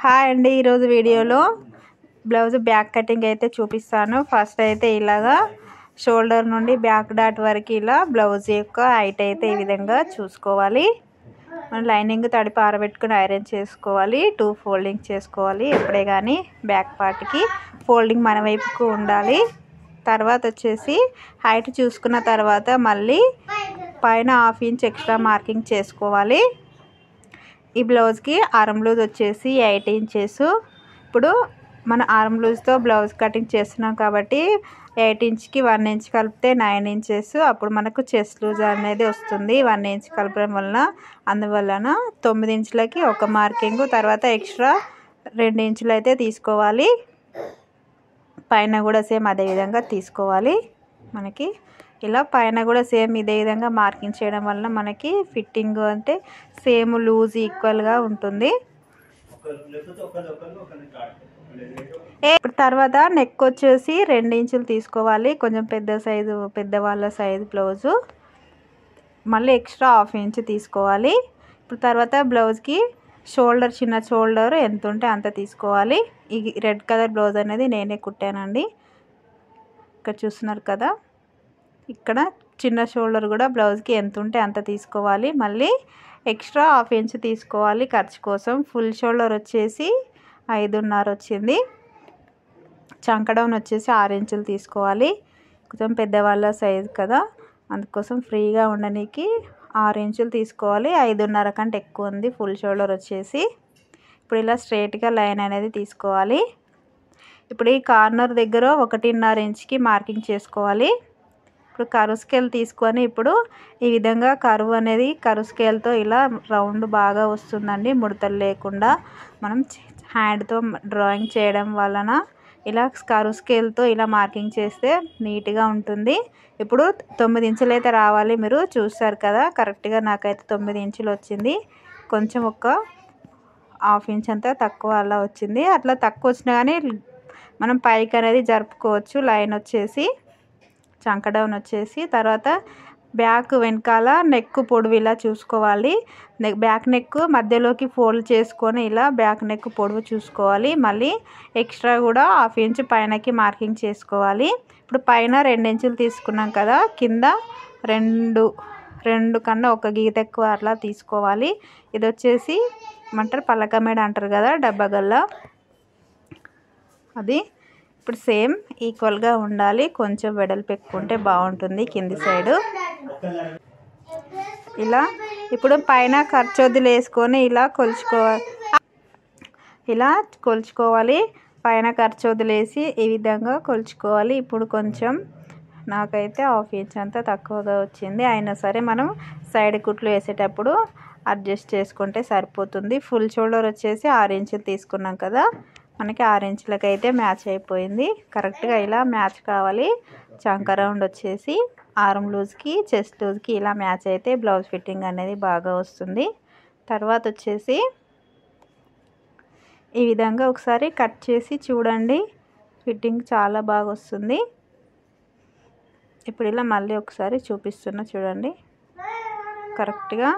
Hi అండి, ఈరోజు వీడియోలో బ్లౌజ్ బ్యాక్ కటింగ్ అయితే చూపిస్తాను. ఫస్ట్ అయితే ఇలాగా షోల్డర్ నుండి బ్యాక్ డాట్ వరకు ఇలా బ్లౌజ్ యొక్క హైట్ అయితే ఈ విధంగా చూసుకోవాలి. మనం లైనింగ్ తడిపి ఆరబెట్టుకుని ఐరన్ చేసుకోవాలి. 2 ఫోల్డింగ్ చేసుకోవాలి. ఎప్పుడే కానీ బ్యాక్ పార్ట్కి ఫోల్డింగ్ మన వైపుకు ఉండాలి. తర్వాత వచ్చేసి హైట్ చూసుకున్న తర్వాత మళ్ళీ పైన 1/2 ఇంచ్ ఎక్స్ట్రా మార్కింగ్ చేసుకోవాలి. ఈ బ్లౌజ్కి ఆర్మ్ లూజ్ వచ్చేసి 8 ఇంచెస్. ఇప్పుడు మన ఆర్మ్ లూజ్తో బ్లౌజ్ కటింగ్ చేస్తున్నాం కాబట్టి 8 ఇంచ్కి 1 ఇంచ్ కలిపితే 9 ఇంచెస్. అప్పుడు మనకు చెస్ట్ లూజ్ అనేది వస్తుంది 1 ఇంచ్ కలపడం వలన. అందువలన 9 ఇంచులకి ఒక మార్కింగ్, తర్వాత ఎక్స్ట్రా 2 ఇంచులు అయితే తీసుకోవాలి. పైన కూడా సేమ్ అదే విధంగా తీసుకోవాలి. మనకి ఇలా పైన కూడా సేమ్ ఇదే విధంగా మార్కింగ్ చేయడం వలన మనకి ఫిట్టింగ్ అంటే సేమ్ లూజ్ ఈక్వల్గా ఉంటుంది. ఇప్పుడు తర్వాత నెక్ వచ్చేసి 2 ఇంచులు తీసుకోవాలి. కొంచెం పెద్ద సైజు, పెద్దవాళ్ళ సైజు బ్లౌజు. మళ్ళీ ఎక్స్ట్రా 1/2 ఇంచ్ తీసుకోవాలి. ఇప్పుడు తర్వాత బ్లౌజ్కి షోల్డర్, చిన్న షోల్డర్ ఎంత ఉంటే అంత తీసుకోవాలి. ఈ రెడ్ కలర్ బ్లౌజ్ అనేది నేనే కుట్టానండి. ఇక్కడ చూస్తున్నారు కదా, ఇక్కడ చిన్న షోల్డర్ కూడా బ్లౌజ్కి ఎంత ఉంటే అంత తీసుకోవాలి. మళ్ళీ ఎక్స్ట్రా 1/2 ఇంచ్ తీసుకోవాలి ఖర్చు కోసం. ఫుల్ షోల్డర్ వచ్చేసి 5.5 వచ్చింది. చంక డౌన్ వచ్చేసి 6 ఇంచులు తీసుకోవాలి. కొంచెం పెద్దవాళ్ళ సైజు కదా, అందుకోసం ఫ్రీగా ఉండడానికి 6 ఇంచులు తీసుకోవాలి. 5.5 కంటే ఎక్కువ ఉంది ఫుల్ షోల్డర్ వచ్చేసి. ఇప్పుడు ఇలా స్ట్రైట్గా లైన్ అనేది తీసుకోవాలి. ఇప్పుడు ఈ కార్నర్ దగ్గర 1.5 ఇంచ్కి మార్కింగ్ చేసుకోవాలి. ఇప్పుడు కరువు స్కేల్ తీసుకొని ఇప్పుడు ఈ విధంగా కరువు అనేది కరువు స్కేల్తో ఇలా రౌండ్ బాగా వస్తుందండి, ముడతలు లేకుండా. మనం హ్యాండ్తో డ్రాయింగ్ చేయడం వలన ఇలా కరువు స్కేల్తో ఇలా మార్కింగ్ చేస్తే నీట్గా ఉంటుంది. ఇప్పుడు 9 ఇంచులు అయితే రావాలి. మీరు చూస్తారు కదా, కరెక్ట్గా నాకైతే 9 ఇంచులు వచ్చింది. కొంచెం ఒక 1/2 ఇంచ్ అంతా తక్కువ అలా వచ్చింది. అట్లా తక్కువ వచ్చినా కానీ మనం పైకి అనేది జరుపుకోవచ్చు. లైన్ వచ్చేసి చంక డౌన్ వచ్చేసి తర్వాత బ్యాక్ వెనకాల నెక్ పొడవు ఇలా చూసుకోవాలి. బ్యాక్ నెక్ మధ్యలోకి ఫోల్డ్ చేసుకొని ఇలా బ్యాక్ నెక్ పొడవు చూసుకోవాలి. మళ్ళీ ఎక్స్ట్రా కూడా 1/2 ఇంచ్ పైనకి మార్కింగ్ చేసుకోవాలి. ఇప్పుడు పైన 2 ఇంచులు తీసుకున్నాం కదా, కింద 2 కన్నా ఒక గీత ఎక్కువ అట్లా తీసుకోవాలి. ఇది వచ్చేసి ఏమంటారు, పలక మేడ అంటారు కదా, డబ్బగల్ల, అది. ఇప్పుడు సేమ్ ఈక్వల్గా ఉండాలి. కొంచెం వెడల్పు ఎక్కువ ఉంటే బాగుంటుంది కింది సైడు. ఇలా ఇప్పుడు పైన ఖర్చు వదిలేసుకొని ఇలా కొలుచుకోవాలి. పైన ఖర్చు వదిలేసి ఈ విధంగా కొలుచుకోవాలి. ఇప్పుడు కొంచెం నాకైతే 1/2 ఇంచ్ అంతా తక్కువగా వచ్చింది. అయినా సరే మనం సైడ్ కుట్లు వేసేటప్పుడు అడ్జస్ట్ చేసుకుంటే సరిపోతుంది. ఫుల్ షోల్డర్ వచ్చేసి 6 ఇంచులు తీసుకున్నాం కదా, మనకి 6 ఇంచులకి అయితే మ్యాచ్ అయిపోయింది. కరెక్ట్గా ఇలా మ్యాచ్ కావాలి. చంక రౌండ్ వచ్చేసి ఆర్మ్ లూజ్కి, చెస్ట్ లూజ్కి ఇలా మ్యాచ్ అయితే బ్లౌజ్ ఫిట్టింగ్ అనేది బాగా వస్తుంది. తర్వాత వచ్చేసి ఈ విధంగా ఒకసారి కట్ చేసి చూడండి, ఫిట్టింగ్ చాలా బాగా వస్తుంది. ఇప్పుడు ఇలా మళ్ళీ ఒకసారి చూపిస్తున్నా చూడండి, కరెక్ట్గా.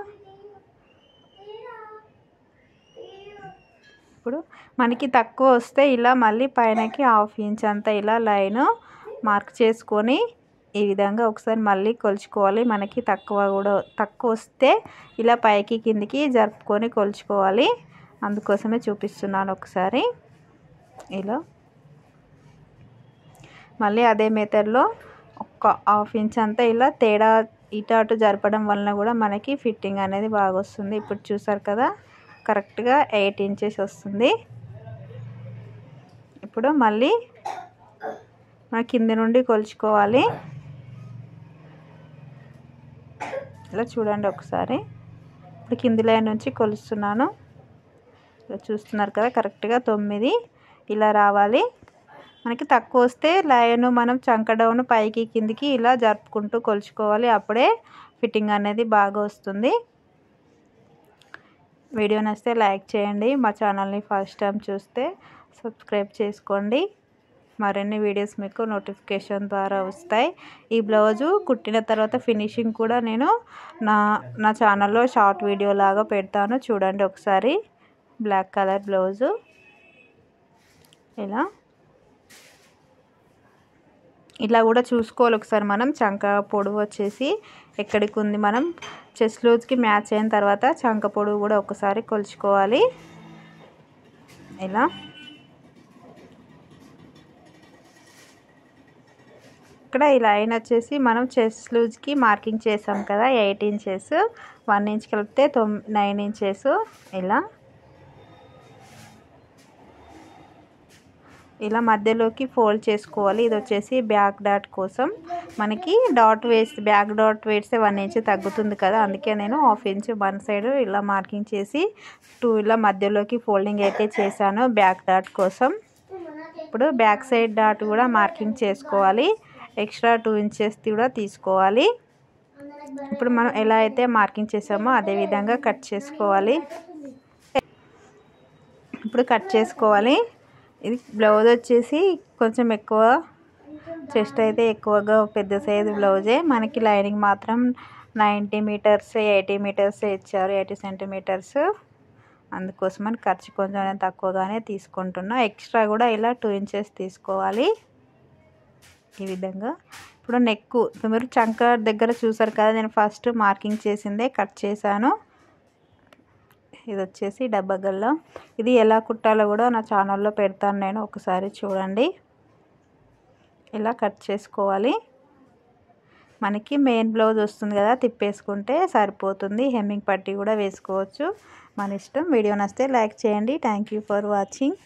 ఇప్పుడు మనకి తక్కువ వస్తే ఇలా మళ్ళీ పైనకి 1/2 ఇంచ్ అంతా ఇలా లైన్ మార్క్ చేసుకొని ఈ విధంగా ఒకసారి మళ్ళీ కొలుచుకోవాలి. మనకి తక్కువ వస్తే ఇలా పైకి కిందికి జరుపుకొని కొలుచుకోవాలి. అందుకోసమే చూపిస్తున్నాను ఒకసారి. ఇలా మళ్ళీ అదే మెథడ్లో ఒక 1/2 ఇంచ్ అంతా ఇలా తేడా ఇటు అటు జరపడం వలన కూడా మనకి ఫిట్టింగ్ అనేది బాగా వస్తుంది. ఇప్పుడు చూసారు కదా, కరెక్ట్గా 8 ఇంచెస్ వస్తుంది. ఇప్పుడు మళ్ళీ మన కింద నుండి కొలుచుకోవాలి. ఇలా చూడండి ఒకసారి. ఇప్పుడు కింది లైన్ నుంచి కొలుస్తున్నాను. ఇలా చూస్తున్నారు కదా, కరెక్ట్గా 9 ఇలా రావాలి. మనకి తక్కువ వస్తే లైన్ మనం చంక డౌన్ పైకి కిందికి ఇలా జరుపుకుంటూ కొలుచుకోవాలి. అప్పుడే ఫిట్టింగ్ అనేది బాగా వస్తుంది. వీడియో నచ్చితే లైక్ చేయండి. మా ఛానల్ని ఫస్ట్ టైం చూస్తే సబ్స్క్రైబ్ చేసుకోండి. మరిన్ని వీడియోస్ మీకు నోటిఫికేషన్ ద్వారా వస్తాయి. ఈ బ్లౌజు కుట్టిన తర్వాత ఫినిషింగ్ కూడా నేను నా ఛానల్లో షార్ట్ వీడియో లాగా పెడతాను, చూడండి ఒకసారి. Black colour blouse. ఇలా కూడా చూసుకోవాలి ఒకసారి మనం. చంక పొడవు వచ్చేసి ఎక్కడికి ఉంది, మనం చెస్ట్ లూజ్కి మ్యాచ్ అయిన తర్వాత చంక పొడవు కూడా ఒకసారి కొలుచుకోవాలి. ఇక్కడ ఈ లైన్ వచ్చేసి మనం చెస్ట్ లూజ్కి మార్కింగ్ చేసాం కదా 8 ఇంచెస్, 1 ఇంచ్ కలిపితే 9 ఇంచెస్. ఇలా మధ్యలోకి ఫోల్డ్ చేసుకోవాలి. ఇది వచ్చేసి బ్యాక్ డాట్ కోసం. మనకి బ్యాక్ డాట్ వేస్తే 1 ఇంచ్ తగ్గుతుంది కదా, అందుకే నేను 1/2 ఇంచ్ వన్ సైడ్ ఇలా మార్కింగ్ చేసి 2 ఇలా మధ్యలోకి ఫోల్డింగ్ అయితే చేశాను బ్యాక్ డాట్ కోసం. ఇప్పుడు బ్యాక్ సైడ్ డాట్ కూడా మార్కింగ్ చేసుకోవాలి. ఎక్స్ట్రా 2 ఇంచెస్ కూడా తీసుకోవాలి. ఇప్పుడు మనం ఎలా అయితే మార్కింగ్ చేసామో అదే విధంగా కట్ చేసుకోవాలి. ఇప్పుడు కట్ చేసుకోవాలి. ఇది బ్లౌజ్ వచ్చేసి కొంచెం ఎక్కువ, చెస్ట్ అయితే ఎక్కువగా పెద్ద సైజు బ్లౌజే. మనకి లైనింగ్ మాత్రం 90 మీటర్స్ 80 మీటర్స్ ఇచ్చారు, 80 సెంటీమీటర్స్. అందుకోసమని ఖర్చు కొంచెం తక్కువగానే తీసుకుంటున్నా. ఎక్స్ట్రా కూడా ఇలా 2 ఇంచెస్ తీసుకోవాలి ఈ విధంగా. ఇప్పుడు నెక్ మీరు చంక దగ్గర చూసారు కదా, నేను ఫస్ట్ మార్కింగ్ చేసిందే కట్ చేశాను. ఇది వచ్చేసి డబ్బా గల్లా. ఇది ఎలా కుట్టాలో కూడా నా ఛానల్లో పెడతాను నేను, ఒకసారి చూడండి. ఇలా కట్ చేసుకోవాలి. మనకి మెయిన్ బ్లౌజ్ వస్తుంది కదా, తిప్పేసుకుంటే సరిపోతుంది. హెమ్మింగ్ పట్టీ కూడా వేసుకోవచ్చు, మన ఇష్టం. వీడియో నచ్చితే లైక్ చేయండి. Thank you for watching.